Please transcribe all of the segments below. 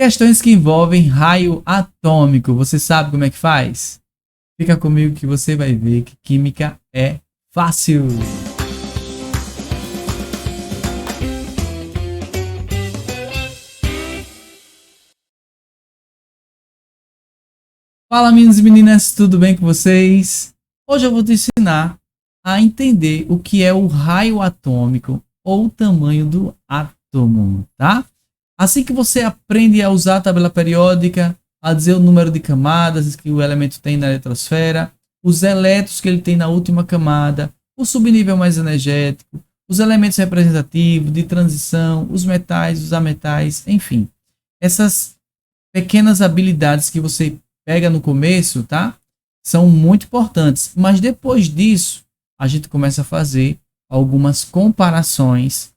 Questões que envolvem raio atômico. Você sabe como é que faz? Fica comigo que você vai ver que química é fácil. Fala, meninos e meninas, tudo bem com vocês? Hoje eu vou te ensinar a entender o que é o raio atômico ou o tamanho do átomo, tá? Assim que você aprende a usar a tabela periódica, a dizer o número de camadas que o elemento tem na eletrosfera, os elétrons que ele tem na última camada, o subnível mais energético, os elementos representativos de transição, os metais, os ametais, enfim. Essas pequenas habilidades que você pega no começo, tá? São muito importantes. Mas depois disso, a gente começa a fazer algumas comparações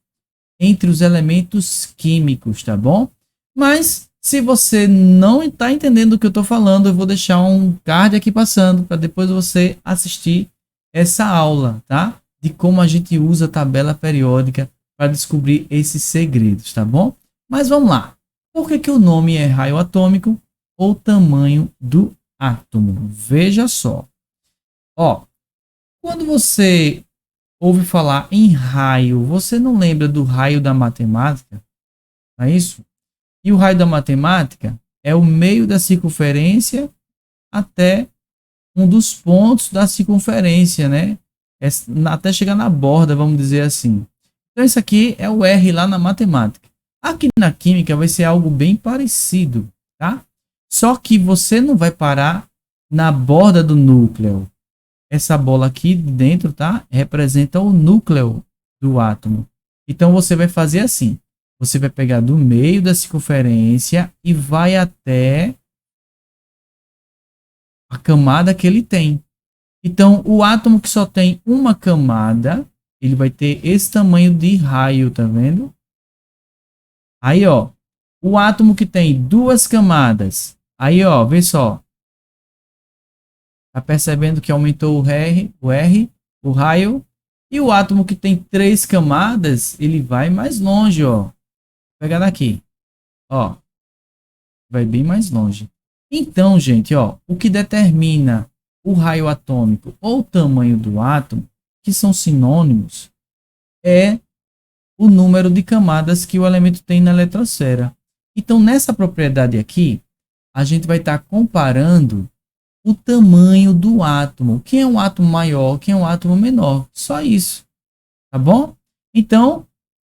entre os elementos químicos, tá bom? Mas se você não está entendendo o que eu estou falando, eu vou deixar um card aqui passando para depois você assistir essa aula, tá? De como a gente usa a tabela periódica para descobrir esses segredos, tá bom? Mas vamos lá. Por que o nome é raio atômico ou tamanho do átomo? Veja só. Ó, quando você ouve falar em raio, você não lembra do raio da matemática? Não é isso? E o raio da matemática é o meio da circunferência até um dos pontos da circunferência, né? Até chegar na borda, vamos dizer assim. Então, isso aqui é o R lá na matemática. Aqui na química vai ser algo bem parecido, tá? Só que você não vai parar na borda do núcleo. Essa bola aqui dentro, tá? Representa o núcleo do átomo. Então, você vai fazer assim. Você vai pegar do meio da circunferência e vai até a camada que ele tem. Então, o átomo que só tem uma camada, ele vai ter esse tamanho de raio, tá vendo? Aí, ó, o átomo que tem duas camadas, aí, ó, vê só. Tá percebendo que aumentou o raio? E o átomo que tem três camadas, ele vai mais longe, ó. Vou pegar daqui, ó. Vai bem mais longe. Então, gente, ó, o que determina o raio atômico ou o tamanho do átomo, que são sinônimos, é o número de camadas que o elemento tem na eletrosfera. Então, nessa propriedade aqui, a gente vai estar comparando o tamanho do átomo. Quem é um átomo maior, quem é um átomo menor. Só isso. Tá bom? Então,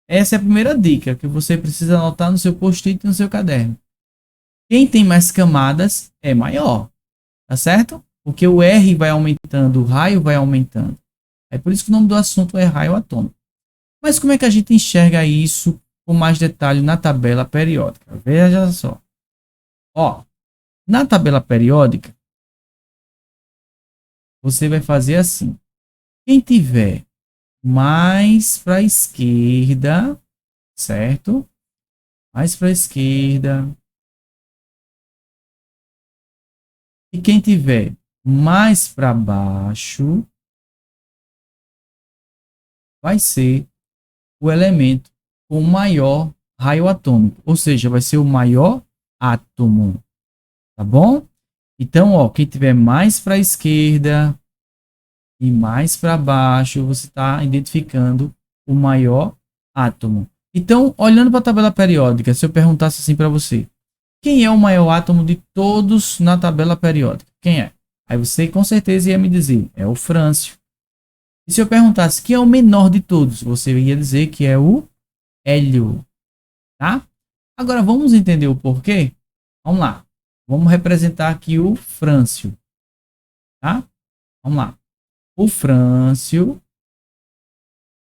essa é a primeira dica que você precisa anotar no seu post-it e no seu caderno. Quem tem mais camadas é maior. Tá certo? Porque o R vai aumentando, o raio vai aumentando. É por isso que o nome do assunto é raio atômico. Mas como é que a gente enxerga isso com mais detalhe na tabela periódica? Veja só. Ó, na tabela periódica, você vai fazer assim. Quem tiver mais para a esquerda, certo? Mais para a esquerda. E quem tiver mais para baixo, vai ser o elemento com maior raio atômico. Ou seja, vai ser o maior átomo. Tá bom? Então, ó, quem tiver mais para a esquerda e mais para baixo, você está identificando o maior átomo. Então, olhando para a tabela periódica, se eu perguntasse assim para você, quem é o maior átomo de todos na tabela periódica? Quem é? Aí você com certeza ia me dizer, é o frâncio. E se eu perguntasse quem é o menor de todos, você ia dizer que é o hélio. Tá? Agora vamos entender o porquê? Vamos lá. Vamos representar aqui o frâncio. Tá? Vamos lá. O frâncio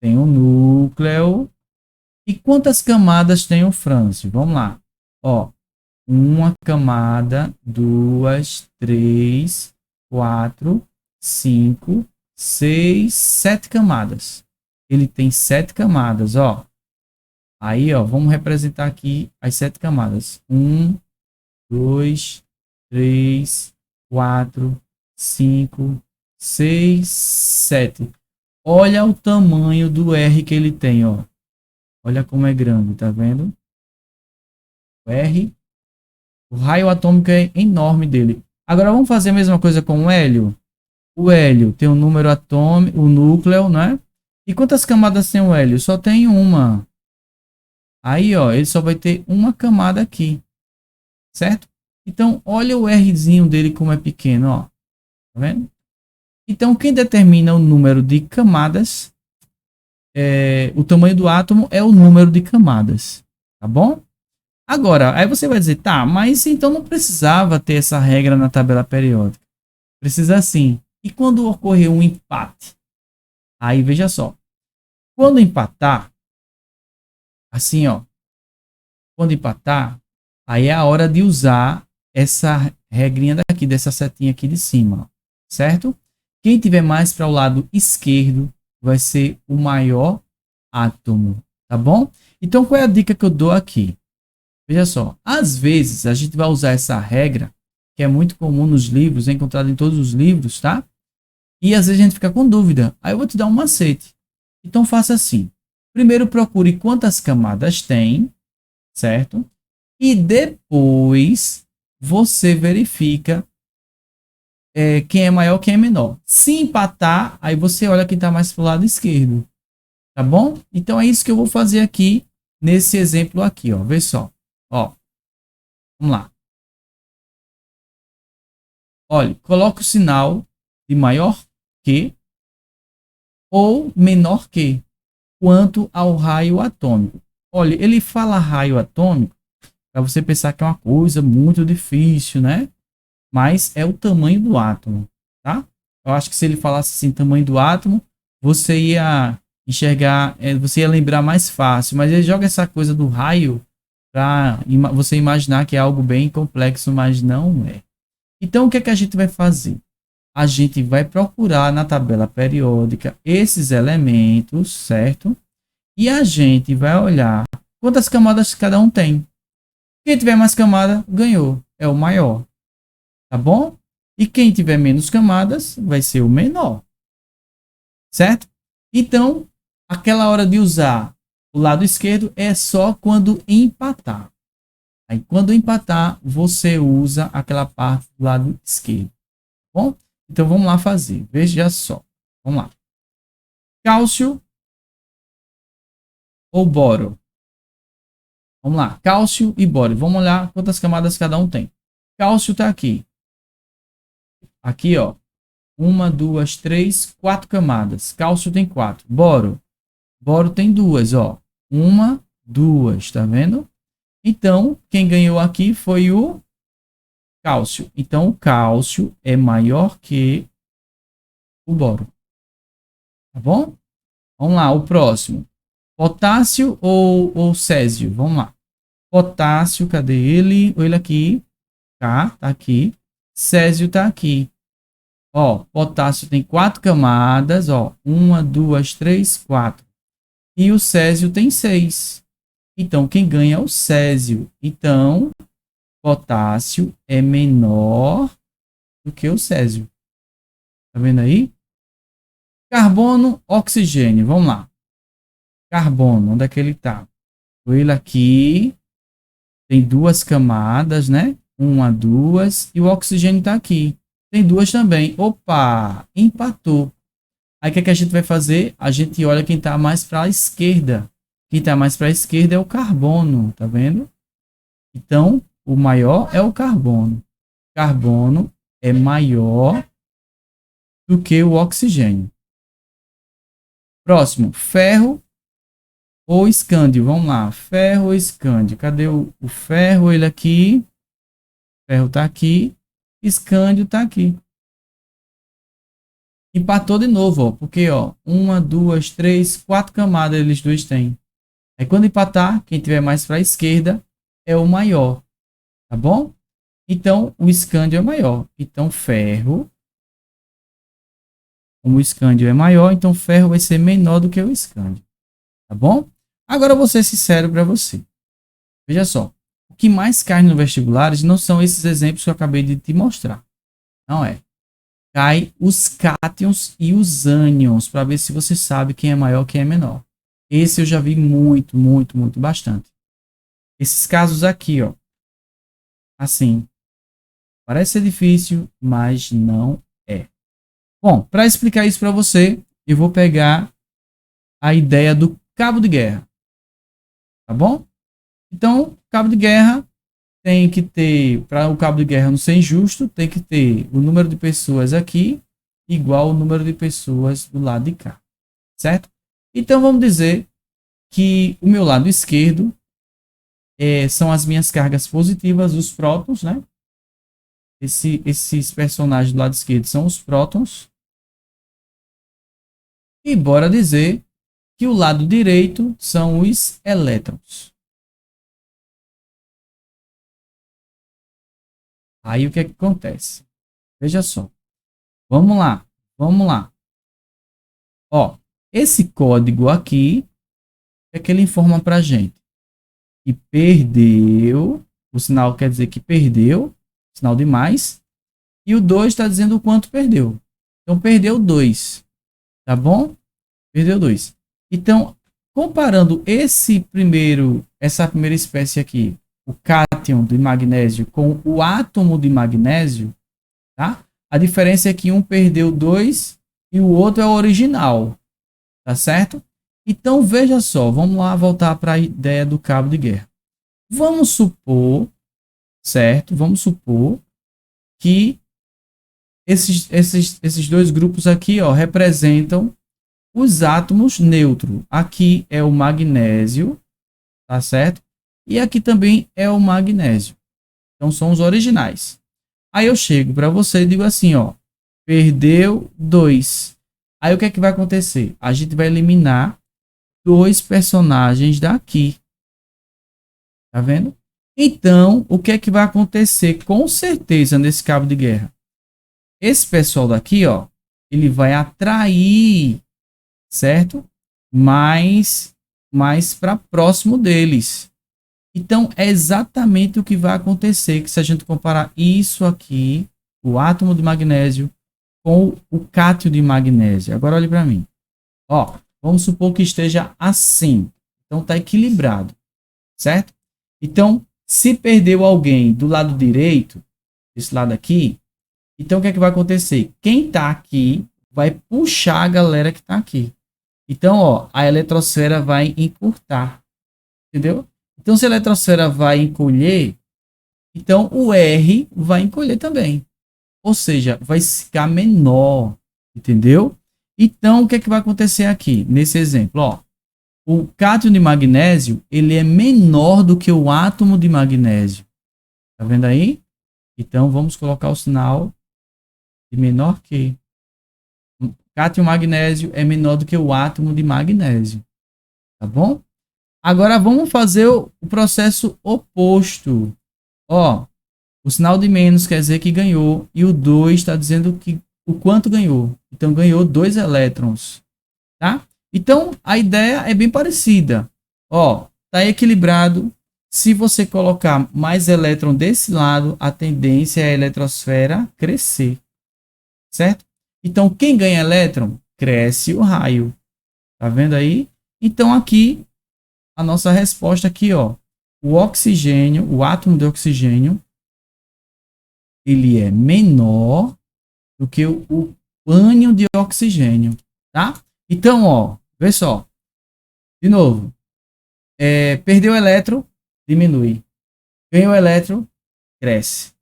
tem um núcleo. E quantas camadas tem o frâncio? Vamos lá. Ó, uma camada, duas, três, quatro, cinco, seis, sete camadas. Ele tem sete camadas, ó. Aí, ó, vamos representar aqui as sete camadas. Um, dois, três, quatro, cinco, seis, sete. Olha o tamanho do R que ele tem, ó. Olha como é grande, tá vendo? O R O raio atômico é enorme dele. Agora vamos fazer a mesma coisa com o hélio. O hélio tem um número atômico, o núcleo, né? E quantas camadas tem o hélio? Só tem uma. Aí, ó, ele só vai ter uma camada aqui, certo? Então, olha o Rzinho dele como é pequeno, ó. Tá vendo? Então, quem determina o número de camadas, o tamanho do átomo é o número de camadas, tá bom? Agora, aí você vai dizer, tá, mas então não precisava ter essa regra na tabela periódica. Precisa sim. E quando ocorrer um empate? Aí, veja só. Quando empatar, assim, ó. Quando empatar, aí é a hora de usar essa regrinha daqui, dessa setinha aqui de cima, certo? Quem tiver mais para o lado esquerdo vai ser o maior átomo, tá bom? Então, qual é a dica que eu dou aqui? Veja só, às vezes a gente vai usar essa regra, que é muito comum nos livros, é encontrada em todos os livros, tá? E às vezes a gente fica com dúvida. Aí eu vou te dar um macete. Então, faça assim. Primeiro, procure quantas camadas tem, certo? E depois você verifica quem é maior, quem é menor. Se empatar, aí você olha quem está mais para o lado esquerdo. Tá bom? Então é isso que eu vou fazer aqui nesse exemplo aqui, ó. Vê só. Ó. Vamos lá. Olha, coloca o sinal de maior que ou menor que quanto ao raio atômico. Olha, ele fala raio atômico para você pensar que é uma coisa muito difícil, né? Mas é o tamanho do átomo, tá? Eu acho que se ele falasse assim, tamanho do átomo, você ia enxergar, você ia lembrar mais fácil. Mas ele joga essa coisa do raio para você imaginar que é algo bem complexo, mas não é. Então, o que é que a gente vai fazer? A gente vai procurar na tabela periódica esses elementos, certo? E a gente vai olhar quantas camadas cada um tem. Quem tiver mais camada, ganhou. É o maior. Tá bom? E quem tiver menos camadas, vai ser o menor. Certo? Então, aquela hora de usar o lado esquerdo é só quando empatar. Aí, quando empatar, você usa aquela parte do lado esquerdo. Tá bom? Então, vamos lá fazer. Veja só. Vamos lá. Cálcio ou boro? Vamos lá. Cálcio e boro. Vamos olhar quantas camadas cada um tem. Cálcio está aqui. Aqui, ó. 1, 2, 3, 4 camadas. Cálcio tem 4. Boro. Boro tem 2, ó. 1, 2, tá vendo? Então, quem ganhou aqui foi o cálcio. Então, o cálcio é maior que o boro. Tá bom? Vamos lá, o próximo. Potássio ou césio? Vamos lá. Potássio, cadê ele? Ele aqui. Tá aqui. Césio tá aqui. Ó, potássio tem 4 camadas, ó. 1, 2, 3, 4. E o césio tem 6. Então, quem ganha é o césio. Então, potássio é menor do que o césio. Tá vendo aí? Carbono, oxigênio. Vamos lá. Carbono, onde é que ele tá? Ele aqui tem 2 camadas, né? 1, 2. E o oxigênio tá aqui. Tem 2 também. Opa! Empatou. Aí o que é que a gente vai fazer? A gente olha quem está mais para a esquerda. Quem está mais para a esquerda é o carbono, tá vendo? Então, o maior é o carbono. Carbono é maior do que o oxigênio. Próximo, ferro ou escândio. Vamos lá, ferro ou escândio. Cadê o ferro? Ele aqui. Ferro está aqui. Escândio está aqui. Empatou de novo, ó, porque ó, 1, 2, 3, 4 camadas eles dois têm. Aí quando empatar, quem tiver mais para a esquerda é o maior, tá bom? Então o escândio é maior. Então ferro, como o escândio é maior, então ferro vai ser menor do que o escândio, tá bom? Agora eu vou ser sincero para você. Veja só, o que mais cai no vestibulares não são esses exemplos que eu acabei de te mostrar. Não é. Cai os cátions e os ânions, para ver se você sabe quem é maior, quem é menor. Esse eu já vi muito, bastante. Esses casos aqui, ó. Assim. Parece ser difícil, mas não é. Bom, para explicar isso para você, eu vou pegar a ideia do cabo de guerra. Tá bom? Então, cabo de guerra tem que ter, para o cabo de guerra não ser injusto, tem que ter o número de pessoas aqui igual ao número de pessoas do lado de cá. Certo? Então, vamos dizer que o meu lado esquerdo são as minhas cargas positivas, os prótons, né? Esses personagens do lado esquerdo são os prótons. E bora dizer que o lado direito são os elétrons. Aí o que é que acontece? Veja só. Vamos lá. Vamos lá. Ó, esse código aqui é que ele informa pra gente. E perdeu. O sinal quer dizer que perdeu. Sinal de mais. E o 2 está dizendo o quanto perdeu. Então, perdeu 2. Tá bom? Perdeu 2. Então, comparando essa primeira espécie aqui, o cátion de magnésio, com o átomo de magnésio, tá? A diferença é que um perdeu 2 e o outro é o original. Tá certo? Então, veja só. Vamos lá voltar para a ideia do cabo de guerra. Vamos supor, certo? Vamos supor que esses dois grupos aqui, ó, representam os átomos neutros. Aqui é o magnésio, tá certo? E aqui também é o magnésio. Então, são os originais. Aí eu chego para você e digo assim, ó, perdeu 2. Aí o que é que vai acontecer? A gente vai eliminar 2 personagens daqui. Tá vendo? Então, o que é que vai acontecer com certeza nesse cabo de guerra? Esse pessoal daqui, ó, ele vai atrair, certo? Mais para próximo deles. Então, é exatamente o que vai acontecer que se a gente comparar isso aqui, o átomo de magnésio, com o cátion de magnésio. Agora, olhe para mim. Ó, vamos supor que esteja assim. Então, está equilibrado, certo? Então, se perdeu alguém do lado direito, desse lado aqui, então o que é que vai acontecer? Quem está aqui vai puxar a galera que está aqui. Então, ó, a eletrosfera vai encurtar. Entendeu? Então, se a eletrosfera vai encolher, então o R vai encolher também. Ou seja, vai ficar menor. Entendeu? Então, o que é que vai acontecer aqui? Nesse exemplo, ó. O cátion de magnésio, ele é menor do que o átomo de magnésio. Tá vendo aí? Então, vamos colocar o sinal de menor que. O cátion magnésio é menor do que o átomo de magnésio. Tá bom? Agora, vamos fazer o processo oposto. Ó, o sinal de menos quer dizer que ganhou. E o 2 está dizendo que o quanto ganhou. Então, ganhou 2 elétrons. Tá? Então, a ideia é bem parecida. Ó, tá equilibrado. Se você colocar mais elétron desse lado, a tendência é a eletrosfera crescer. Certo? Então, quem ganha elétron, cresce o raio. Tá vendo aí? Então, aqui, a nossa resposta aqui, ó. O oxigênio, o átomo de oxigênio, ele é menor do que o ânion de oxigênio. Tá? Então, ó. Vê só. De novo. Perdeu o elétron, diminui. Ganhou o elétron, cresce.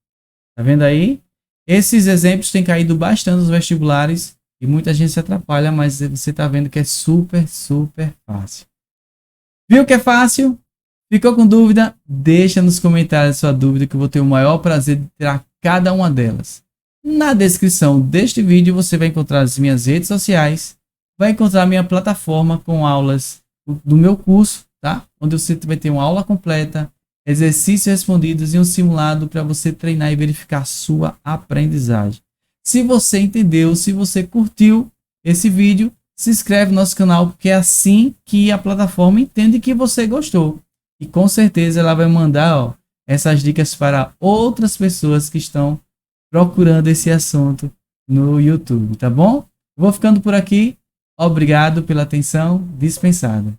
Tá vendo aí? Esses exemplos têm caído bastante nos vestibulares e muita gente se atrapalha, mas você tá vendo que é super, super fácil. Viu que é fácil? Ficou com dúvida? Deixa nos comentários sua dúvida que eu vou ter o maior prazer de tirar cada uma delas. Na descrição deste vídeo você vai encontrar as minhas redes sociais, vai encontrar a minha plataforma com aulas do meu curso, tá? Onde você vai ter uma aula completa, exercícios respondidos e um simulado para você treinar e verificar sua aprendizagem. Se você entendeu, se você curtiu esse vídeo, se inscreve no nosso canal, porque é assim que a plataforma entende que você gostou. E com certeza ela vai mandar, ó, essas dicas para outras pessoas que estão procurando esse assunto no YouTube, tá bom? Vou ficando por aqui. Obrigado pela atenção dispensada.